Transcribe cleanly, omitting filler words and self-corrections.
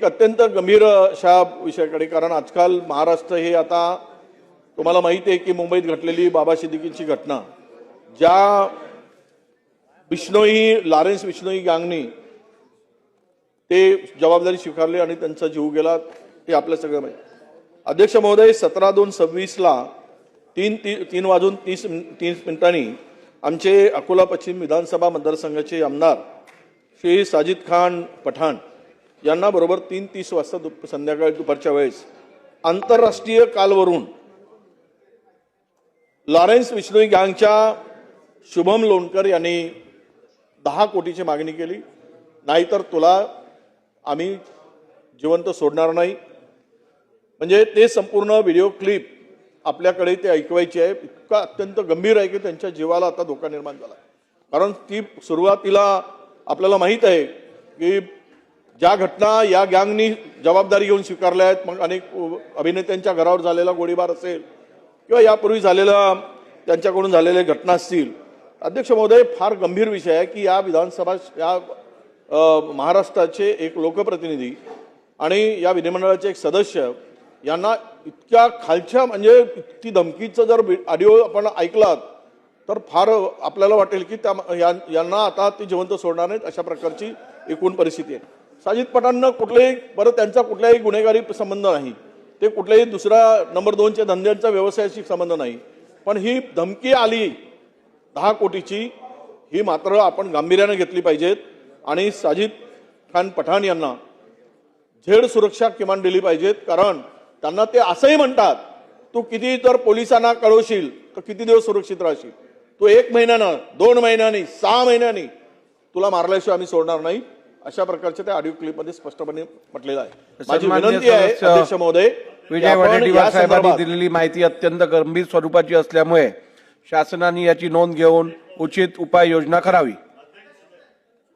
अत्यंत गंभीर अशा विषयाकडे, कारण आजकाल महाराष्ट्र हे आता तुम्हाला माहिती आहे की मुंबईत घडलेली बाबा सिद्दीकीची घटना, ज्या लॉरेन्स बिश्नोई गँगनी ते जबाबदारी स्वीकारली आणि त्यांचा जीव गेला, ते आपल्या सगळं माहिती. अध्यक्ष महोदय, 17/2/26ला 3:30 आमचे अकोला पश्चिम विधानसभा मतदारसंघाचे आमदार श्री साजिद खान पठाण यांना बरोबर 3:30 वाजता संध्याकाळी दुपारच्या वेळेस आंतरराष्ट्रीय कालवरून लॉरेन्स बिश्नोई गँगच्या शुभम लोणकर यांनी 10 कोटीची मागणी केली, नाहीतर तुला आम्ही जिवंत सोडणार नाही. म्हणजे ते संपूर्ण व्हिडिओ क्लिप आपल्याकडे ते ऐकवायची आहे. इतका अत्यंत गंभीर आहे की त्यांच्या जीवाला आता धोका निर्माण झाला. कारण ती सुरुवातीला आपल्याला माहीत आहे की ज्या घटना या गँगनी जबाबदारी घेऊन स्वीकारल्या आहेत, मग अनेक अभिनेत्यांच्या घरावर झालेला गोळीबार असेल किंवा यापूर्वी झालेला त्यांच्याकडून झालेल्या घटना असतील. अध्यक्ष महोदय, फार गंभीर विषय आहे की या विधानसभा या महाराष्ट्राचे एक लोकप्रतिनिधी आणि या विधिमंडळाचे एक सदस्य यांना इतक्या खालच्या, म्हणजे इतकी धमकीचं जर ऑडिओ आपण ऐकलात तर फार आपल्याला वाटेल की यांना आता ते जिवंत सोडणार नाहीत, अशा प्रकारची एकूण परिस्थिती आहे. साजिद पठाणनं कुठलेही त्यांचा कुठल्याही गुन्हेगारी संबंध नाही, ते कुठल्याही दुसऱ्या नंबर 2च्या धंद्यांचा व्यवसायाशी संबंध नाही, पण ही धमकी आली 10 कोटीची, ही मात्र आपण गांभीर्याने घेतली पाहिजेत आणि साजिद खान पठाण यांना झेड सुरक्षा किमान दिली पाहिजेत. कारण त्यांना ते असंही म्हणतात, तू किती तर पोलिसांना कळवशील तर किती दिवस सुरक्षित राहशील, तू 1 महिन्यानं 2 महिन्यांनी 6 महिन्यांनी तुला मारल्याशिवाय आम्ही सोडणार नाही, अशा प्रकारच्या त्या ऑडिओ क्लिपमध्ये स्पष्टपणे म्हटलेलं आहे. माझी विनंती आहे अध्यक्ष महोदय, विजय वडेट्टीवार साहेबांनी दिलेली माहिती अत्यंत गंभीर स्वरूपाची असल्यामुळे शासनाने याची नोंद घेऊन उचित उपाययोजना करावी.